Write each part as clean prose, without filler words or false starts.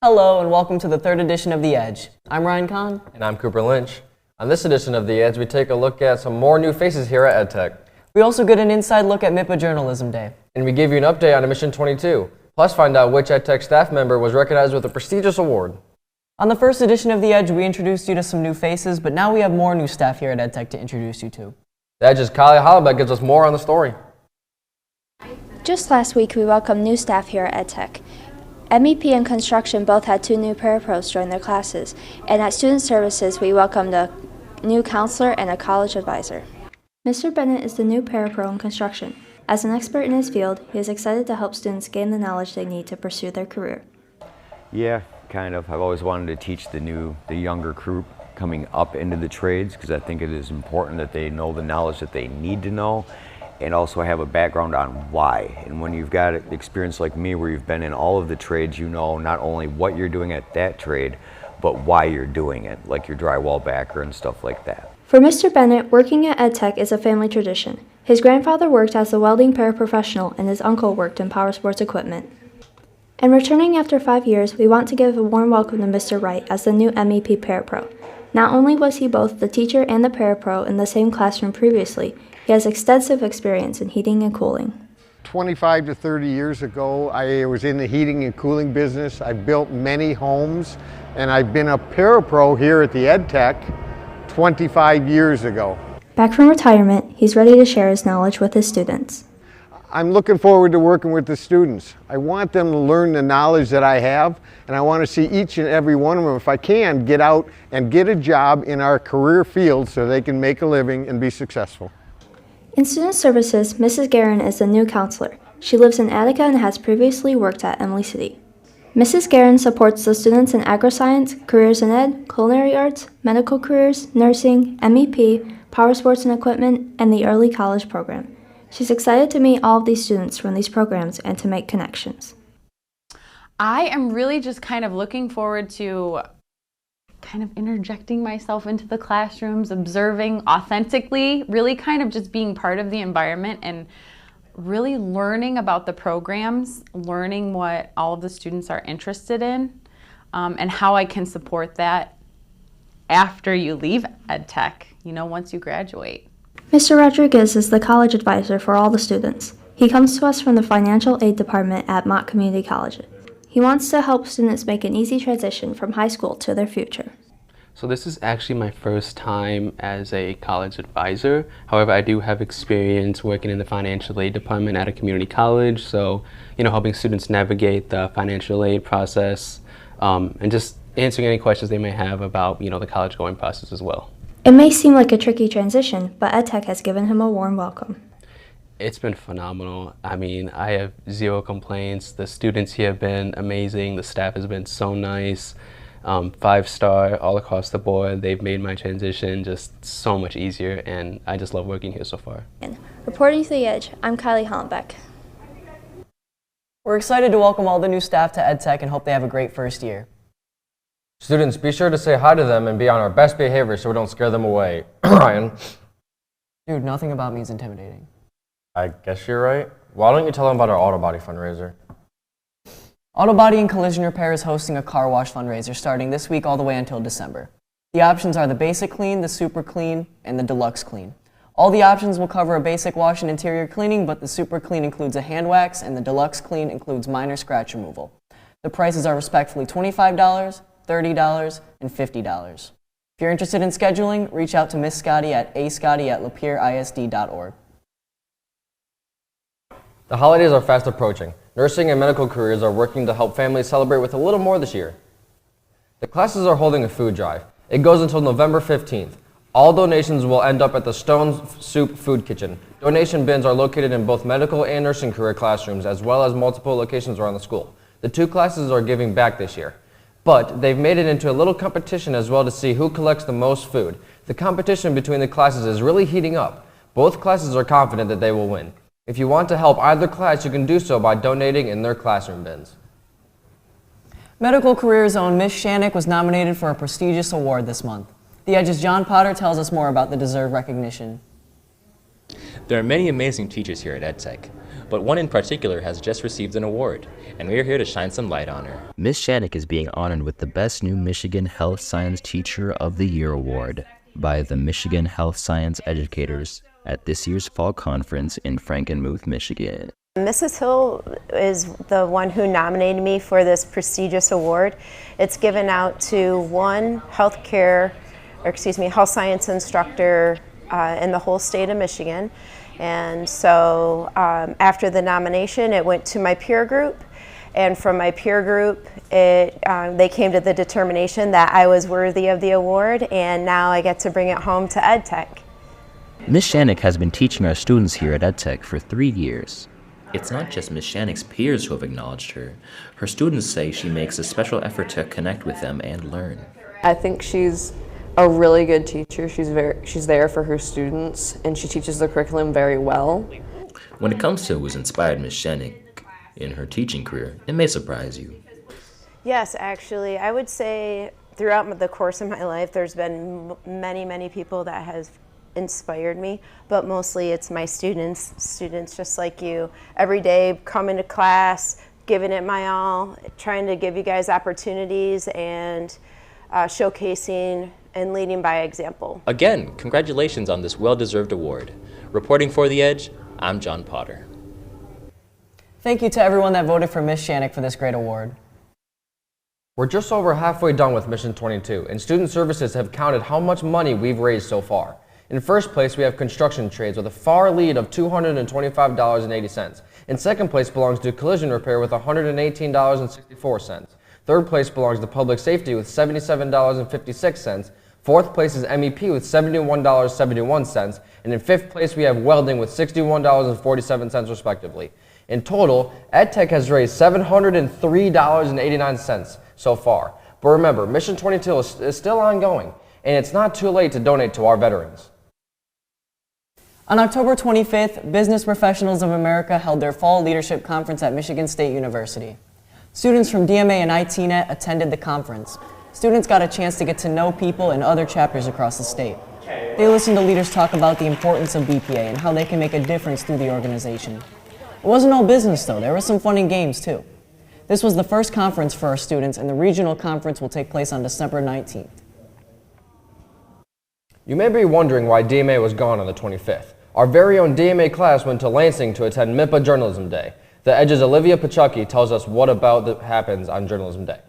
Hello and welcome to the third edition of The Edge. I'm Ryan Kahn. And I'm Cooper Lynch. On this edition of The Edge, we take a look at some more new faces here at EdTech. We also get an inside look at MIPA Journalism Day. And we give you an update on Admission 22. Plus find out which EdTech staff member was recognized with a prestigious award. On the first edition of The Edge, we introduced you to some new faces, but now we have more new staff here at EdTech to introduce you to. The Edge's Kylie Hollaback gives us more on the story. Just last week, we welcomed new staff here at EdTech. MEP and Construction both had 2 new parapros join their classes, and at Student Services, we welcomed a new counselor and a college advisor. Mr. Bennett is the new parapro in construction. As an expert in his field, he is excited to help students gain the knowledge they need to pursue their career. Yeah, kind of. I've always wanted to teach the younger crew coming up into the trades, because I think it is important that they know the knowledge that they need to know, and also have a background on why. And when you've got experience like me where you've been in all of the trades, you know not only what you're doing at that trade, but why you're doing it, like your drywall backer and stuff like that. For Mr. Bennett, working at EdTech is a family tradition. His grandfather worked as a welding paraprofessional and his uncle worked in power sports equipment. And returning after 5 years, we want to give a warm welcome to Mr. Wright as the new MEP Parapro. Not only was he both the teacher and the parapro in the same classroom previously, he has extensive experience in heating and cooling. 25 to 30 years ago, I was in the heating and cooling business. I built many homes, and I've been a parapro here at the EdTech 25 years ago. Back from retirement, he's ready to share his knowledge with his students. I'm looking forward to working with the students. I want them to learn the knowledge that I have, and I want to see each and every one of them, if I can, get out and get a job in our career field so they can make a living and be successful. In Student Services, Mrs. Guerin is the new counselor. She lives in Attica and has previously worked at Emily City. Mrs. Guerin supports the students in agroscience, careers in ed, culinary arts, medical careers, nursing, MEP, power sports and equipment, and the early college program. She's excited to meet all of these students from these programs and to make connections. I am really just kind of looking forward to kind of interjecting myself into the classrooms, observing authentically, really kind of just being part of the environment and really learning about the programs, learning what all of the students are interested in, and how I can support that after you leave EdTech, once you graduate. Mr. Rodriguez is the college advisor for all the students. He comes to us from the financial aid department at Mott Community College. He wants to help students make an easy transition from high school to their future. So this is actually my first time as a college advisor. However, I do have experience working in the financial aid department at a community college. So, helping students navigate the financial aid process and just answering any questions they may have about, the college going process as well. It may seem like a tricky transition, but EdTech has given him a warm welcome. It's been phenomenal. I have zero complaints. The students here have been amazing. The staff has been so nice. 5-star all across the board. They've made my transition just so much easier, and I just love working here so far. Reporting to The Edge, I'm Kylie Hollenbeck. We're excited to welcome all the new staff to EdTech and hope they have a great first year. Students, be sure to say hi to them and be on our best behavior so we don't scare them away. Ryan. Dude, nothing about me is intimidating. I guess you're right. Why don't you tell them about our auto body fundraiser? Auto Body and Collision Repair is hosting a car wash fundraiser starting this week all the way until December. The options are the Basic Clean, the Super Clean, and the Deluxe Clean. All the options will cover a basic wash and interior cleaning, but the Super Clean includes a hand wax and the Deluxe Clean includes minor scratch removal. The prices are respectively $25, $30, and $50. If you're interested in scheduling, reach out to Miss Scotty at ascotty@lapeerisd.org. The holidays are fast approaching. Nursing and medical careers are working to help families celebrate with a little more this year. The classes are holding a food drive. It goes until November 15th. All donations will end up at the Stone Soup Food Kitchen. Donation bins are located in both medical and nursing career classrooms, as well as multiple locations around the school. The 2 classes are giving back this year. But they've made it into a little competition as well to see who collects the most food. The competition between the classes is really heating up. Both classes are confident that they will win. If you want to help either class, you can do so by donating in their classroom bins. Medical careers own Miss Shannick was nominated for a prestigious award this month. The Edge's John Potter tells us more about the deserved recognition. There are many amazing teachers here at EdTech. but one in particular has just received an award, and we are here to shine some light on her. Ms. Shanik is being honored with the Best New Michigan Health Science Teacher of the Year Award by the Michigan Health Science Educators at this year's Fall Conference in Frankenmuth, Michigan. Mrs. Hill is the one who nominated me for this prestigious award. It's given out to one health science instructor in the whole state of Michigan. And so after the nomination, it went to my peer group. And from my peer group, they came to the determination that I was worthy of the award, and now I get to bring it home to EdTech. Ms. Shanik has been teaching our students here at EdTech for 3 years. It's not just Ms. Shanik's peers who have acknowledged her. Her students say she makes a special effort to connect with them and learn. I think she's a really good teacher. She's there for her students, and she teaches the curriculum very well. When it comes to who's inspired Ms. Shanik in her teaching career, it may surprise you. Yes, actually, I would say throughout the course of my life, there's been many people that have inspired me, but mostly it's my students just like you. Every day coming to class, giving it my all, trying to give you guys opportunities and showcasing and leading by example. Again, congratulations on this well-deserved award. Reporting for The Edge, I'm John Potter. Thank you to everyone that voted for Ms. Shanik for this great award. We're just over halfway done with Mission 22, and Student Services have counted how much money we've raised so far. In first place, we have construction trades with a far lead of $225.80. In second place belongs to collision repair with $118.64. Third place belongs to public safety with $77.56. Fourth place is MEP with $71.71. And in fifth place, we have welding with $61.47 respectively. In total, EdTech has raised $703.89 so far. But remember, Mission 22 is still ongoing, and it's not too late to donate to our veterans. On October 25th, Business Professionals of America held their Fall Leadership Conference at Michigan State University. Students from DMA and ITNet attended the conference. Students got a chance to get to know people in other chapters across the state. They listened to leaders talk about the importance of BPA and how they can make a difference through the organization. It wasn't all business though, there was some fun and games too. This was the first conference for our students, and the regional conference will take place on December 19th. You may be wondering why DMA was gone on the 25th. Our very own DMA class went to Lansing to attend MIPA Journalism Day. The Edge's Olivia Pachucky tells us what about that happens on Journalism Day.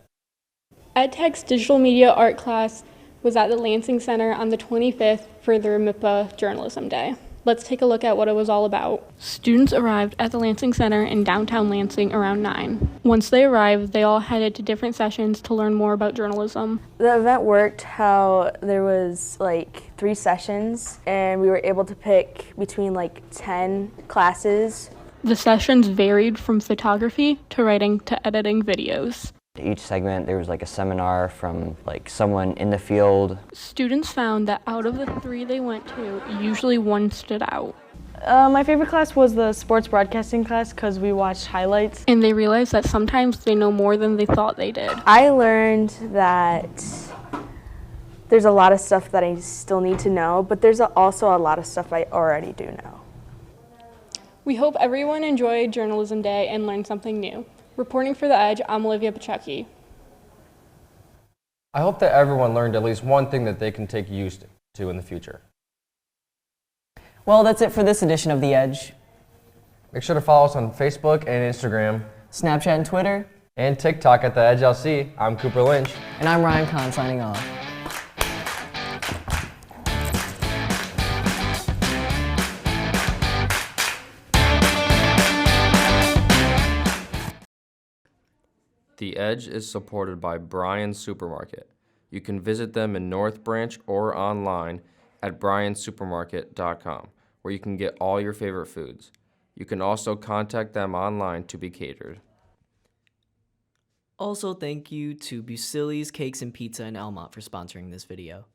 EdTech's digital media art class was at the Lansing Center on the 25th for their MIPA Journalism Day. Let's take a look at what it was all about. Students arrived at the Lansing Center in downtown Lansing around 9. Once they arrived, they all headed to different sessions to learn more about journalism. The event worked how there was like 3 sessions, and we were able to pick between like 10 classes. The sessions varied from photography to writing to editing videos. Each segment there was like a seminar from like someone in the field. Students found that out of the 3 they went to, usually one stood out. My favorite class was the sports broadcasting class because we watched highlights. And they realized that sometimes they know more than they thought they did. I learned that there's a lot of stuff that I still need to know, but there's also a lot of stuff I already do know. We hope everyone enjoyed Journalism Day and learned something new. Reporting for The Edge, I'm Olivia Pachucky. I hope that everyone learned at least one thing that they can take use to in the future. Well, that's it for this edition of The Edge. Make sure to follow us on Facebook and Instagram, Snapchat and Twitter, and TikTok at The Edge LC. I'm Cooper Lynch. And I'm Ryan Kahn signing off. The Edge is supported by Bryan's Supermarket. You can visit them in North Branch or online at bryansupermarket.com, where you can get all your favorite foods. You can also contact them online to be catered. Also, thank you to Busili's Cakes and Pizza in Elmont for sponsoring this video.